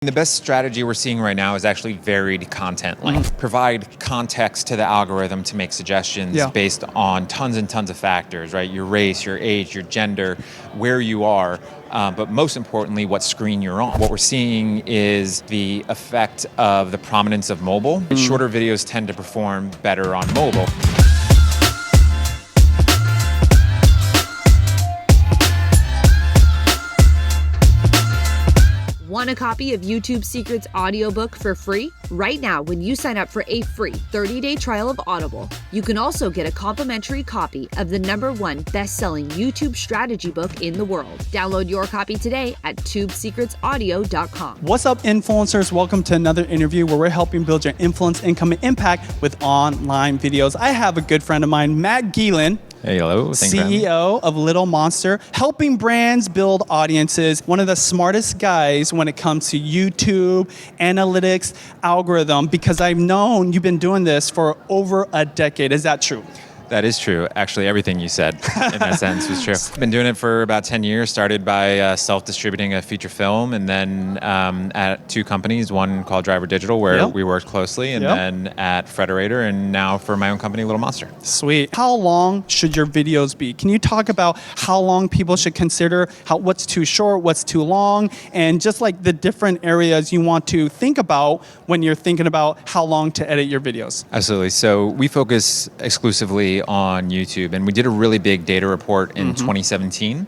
The best strategy we're seeing right now is actually varied content length. Provide context to the algorithm to make suggestions based on tons and tons of factors, right? Your race, your age, your gender, where you are, but most importantly, what screen you're on. What we're seeing is the effect of the prominence of mobile. Shorter videos tend to perform better on mobile. Want a copy of YouTube Secrets audiobook for free? Right now, when you sign up for a free 30-day trial of Audible, you can also get a complimentary copy of the #1 best-selling YouTube strategy book in the world. Download your copy today at tubesecretsaudio.com. What's up, influencers? Welcome to another interview where we're helping build your influence, income, and impact with online videos. I have a good friend of mine, Matt Gielen. Hey, hello. CEO of Little Monster, helping brands build audiences. One of the smartest guys when it comes to YouTube, analytics, algorithm, because I've known you've been doing this for over a decade. Is that true? That is true. Actually, everything you said in that sentence was true. I've been doing it for about 10 years, started by self-distributing a feature film, and then at two companies, one called Driver Digital, where we worked closely, and then at Frederator, and now for my own company, Little Monster. Sweet. How long should your videos be? Can you talk about how long people should consider, what's too short, what's too long, and just like the different areas you want to think about when you're thinking about how long to edit your videos? Absolutely. So we focus exclusively on YouTube, and we did a really big data report in 2017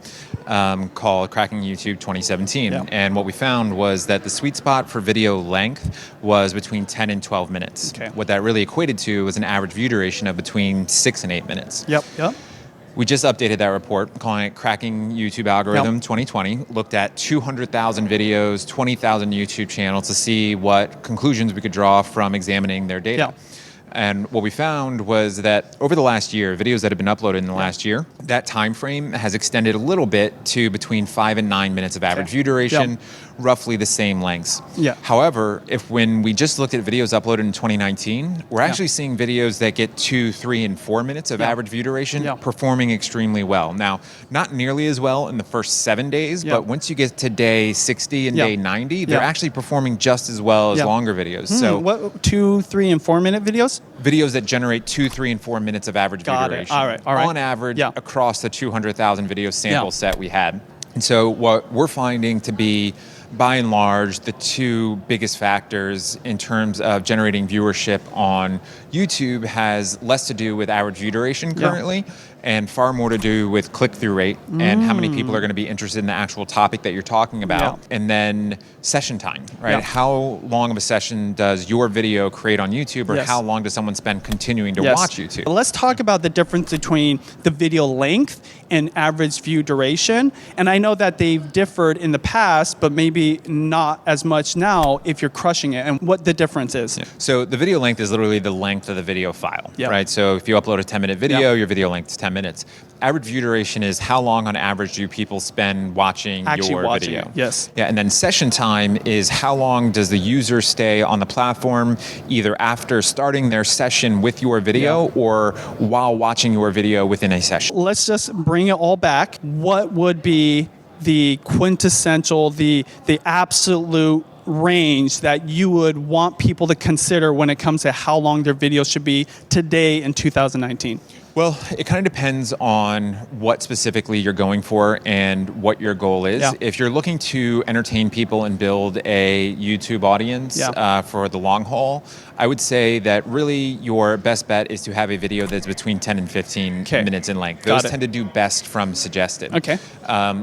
called Cracking YouTube 2017. And what we found was that the sweet spot for video length was between 10 and 12 minutes. What that really equated to was an average view duration of between 6 and 8 minutes. We just updated that report, calling it Cracking YouTube Algorithm 2020, looked at 200,000 videos, 20,000 YouTube channels to see what conclusions we could draw from examining their data. And what we found was that over the last year, videos that have been uploaded in the last year, that time frame has extended a little bit to between 5 and 9 minutes of average view duration, roughly the same lengths. However, when we just looked at videos uploaded in 2019, we're actually seeing videos that get 2, 3, and 4 minutes of average view duration performing extremely well. Now, not nearly as well in the first 7 days, but once you get to day 60 and day 90, they're actually performing just as well as longer videos. So, what, 2, 3, and 4 minute videos? Videos that generate 2, 3, and 4 minutes of average view duration. All right. On average, across the 200,000 video sample set we had. And so what we're finding to be, by and large, the two biggest factors in terms of generating viewership on YouTube has less to do with average view duration currently and far more to do with click-through rate and how many people are going to be interested in the actual topic that you're talking about. And then session time, right? How long of a session does your video create on YouTube, or how long does someone spend continuing to watch YouTube? Let's talk about the difference between the video length and average view duration. And I know that they've differed in the past, but maybe not as much now if you're crushing it, and what the difference is. So the video length is literally the length of the video file, right? So if you upload a 10-minute video, your video length is 10 minutes. Average view duration is how long on average do people spend watching your video. And then session time is how long does the user stay on the platform, either after starting their session with your video or while watching your video within a session. Let's just bring it all back. What would be the quintessential, the absolute range that you would want people to consider when it comes to how long their videos should be today in 2019? Well, it kind of depends on what specifically you're going for and what your goal is. If you're looking to entertain people and build a YouTube audience for the long haul, I would say that really your best bet is to have a video that's between 10 and 15 minutes in length. Those tend to do best from suggested.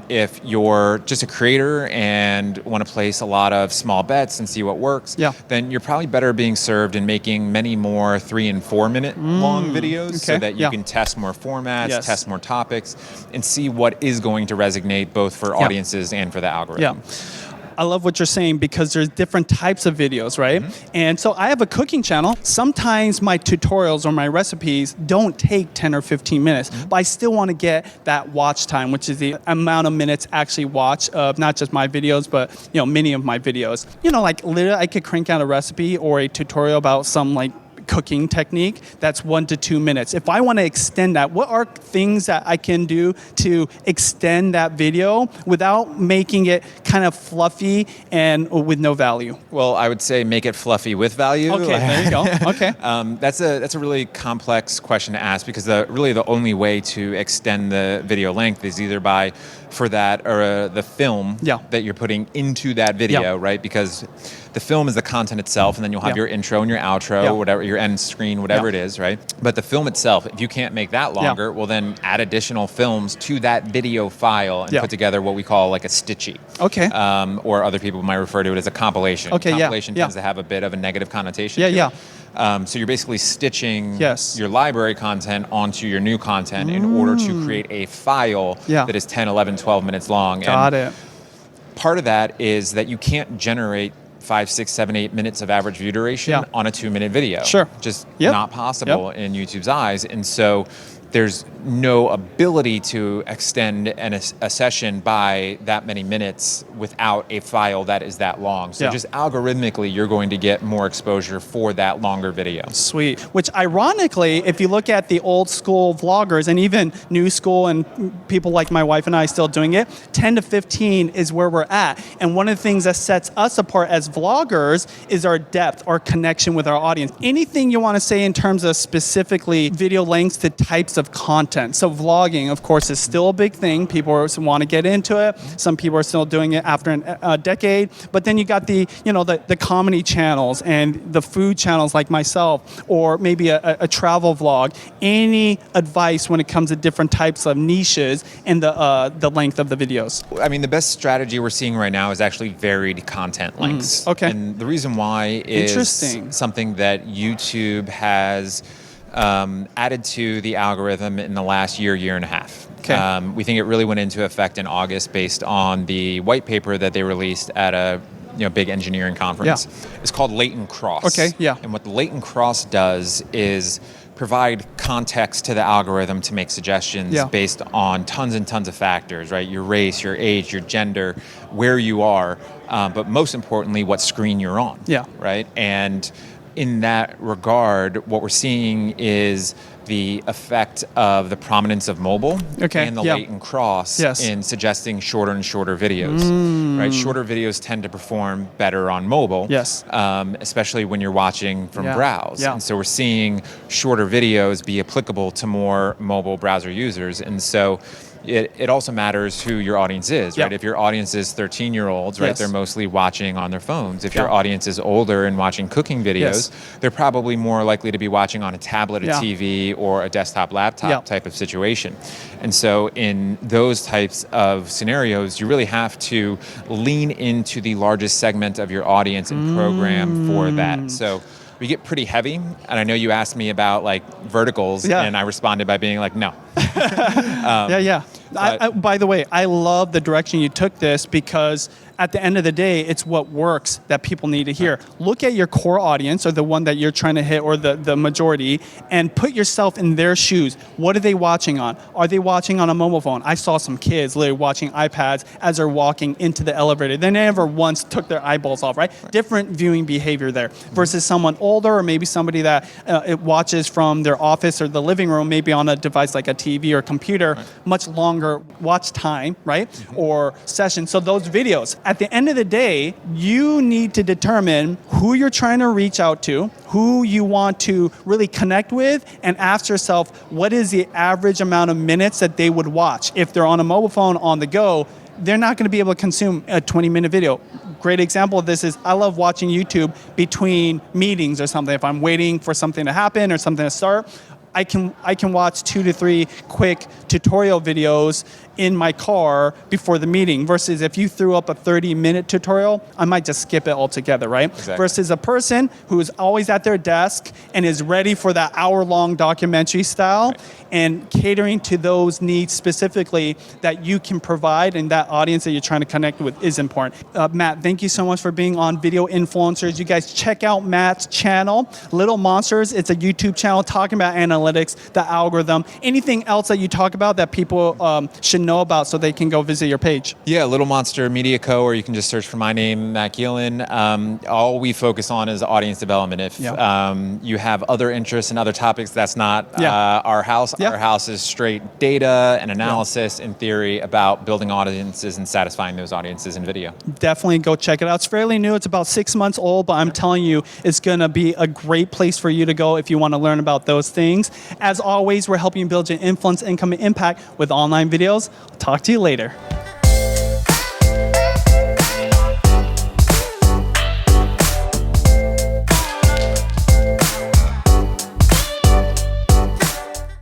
If you're just a creator and want to place a lot of small bets and see what works, then you're probably better being served in making many more 3 and 4 minute long videos so that you can test more formats, test more topics, and see what is going to resonate both for audiences and for the algorithm. I love what you're saying because there's different types of videos, right? And so I have a cooking channel. Sometimes my tutorials or my recipes don't take 10 or 15 minutes, but I still want to get that watch time, which is the amount of minutes actually watch of not just my videos, but many of my videos. Like literally I could crank out a recipe or a tutorial about some like cooking technique that's 1 to 2 minutes. If I want to extend that, what are things that I can do to extend that video without making it kind of fluffy and with no value? Well, I would say make it fluffy with value. Okay, there you go. Okay. That's a really complex question to ask, because really the only way to extend the video length is either by the film that you're putting into that video, right? Because the film is the content itself, and then you'll have your intro and your outro, whatever, your end screen, whatever it is, right? But the film itself, if you can't make that longer, well, then add additional films to that video file and put together what we call like a stitchy. Okay. Or other people might refer to it as a compilation. Okay, compilation tends to have a bit of a negative connotation. So you're basically stitching your library content onto your new content in order to create a file that is 10, 11, 12 minutes long. Got it. Part of that is that you can't generate 5, 6, 7, 8 minutes of average view duration on a 2-minute video. Sure. Just not possible in YouTube's eyes. And so there's no ability to extend a session by that many minutes without a file that is that long. So just algorithmically, you're going to get more exposure for that longer video. Sweet. Which ironically, if you look at the old school vloggers and even new school and people like my wife and I still doing it, 10 to 15 is where we're at. And one of the things that sets us apart as vloggers is our depth, our connection with our audience. Anything you want to say in terms of specifically video lengths to types of content? So vlogging, of course, is still a big thing. People want to get into it. Some people are still doing it after a decade. But then you got the comedy channels and the food channels like myself, or maybe a travel vlog. Any advice when it comes to different types of niches and the length of the videos? I mean, the best strategy we're seeing right now is actually varied content lengths. Okay. And the reason why is something that YouTube has added to the algorithm in the last year and a half. Okay. We think it really went into effect in August based on the white paper that they released at a big engineering conference. It's called latent cross. Okay, And what the latent cross does is provide context to the algorithm to make suggestions based on tons and tons of factors, right? Your race, your age, your gender, where you are, but most importantly, what screen you're on, right? And in that regard, what we're seeing is the effect of the prominence of mobile and the latent cross in suggesting shorter and shorter videos. Right? Shorter videos tend to perform better on mobile, especially when you're watching from browse. And so we're seeing shorter videos be applicable to more mobile browser users. And so it also matters who your audience is, right? If your audience is 13-year-olds, right, they're mostly watching on their phones. If your audience is older and watching cooking videos, they're probably more likely to be watching on a tablet, a TV, or a desktop laptop type of situation. And so in those types of scenarios, you really have to lean into the largest segment of your audience and program for that. So we get pretty heavy, and I know you asked me about like verticals, and I responded by being like, no. By the way, I love the direction you took this, because at the end of the day, it's what works that people need to hear. Look at your core audience, or the one that you're trying to hit, or the majority, and put yourself in their shoes. What are they watching on? Are they watching on a mobile phone? I saw some kids literally watching iPads as they're walking into the elevator. They never once took their eyeballs off, right? Different viewing behavior there versus someone older, or maybe somebody that it watches from their office or the living room, maybe on a device like a TV or computer, much longer watch time, right? Or session. So those videos, at the end of the day, you need to determine who you're trying to reach out to, who you want to really connect with, and ask yourself, what is the average amount of minutes that they would watch? If they're on a mobile phone on the go, they're not going to be able to consume a 20-minute video. Great example of this is I love watching YouTube between meetings or something. If I'm waiting for something to happen or something to start, I can watch 2 to 3 quick tutorial videos in my car before the meeting, versus if you threw up a 30-minute tutorial, I might just skip it altogether, right? Exactly. Versus a person who is always at their desk and is ready for that hour-long documentary style, and catering to those needs specifically that you can provide, and that audience that you're trying to connect with is important. Matt, thank you so much for being on Video Influencers. You guys check out Matt's channel, Little Monsters. It's a YouTube channel talking about analytics, the algorithm, anything else that you talk about that people should know about so they can go visit your page? Yeah, Little Monster Media Co., or you can just search for my name, Matt Gielen. All we focus on is audience development. If you have other interests and other topics, that's not our house. Yeah. Our house is straight data and analysis and theory about building audiences and satisfying those audiences in video. Definitely go check it out. It's fairly new. It's about 6 months old, but I'm telling you, it's going to be a great place for you to go if you want to learn about those things. As always, we're helping you build your influence, income, and impact with online videos. Talk to you later.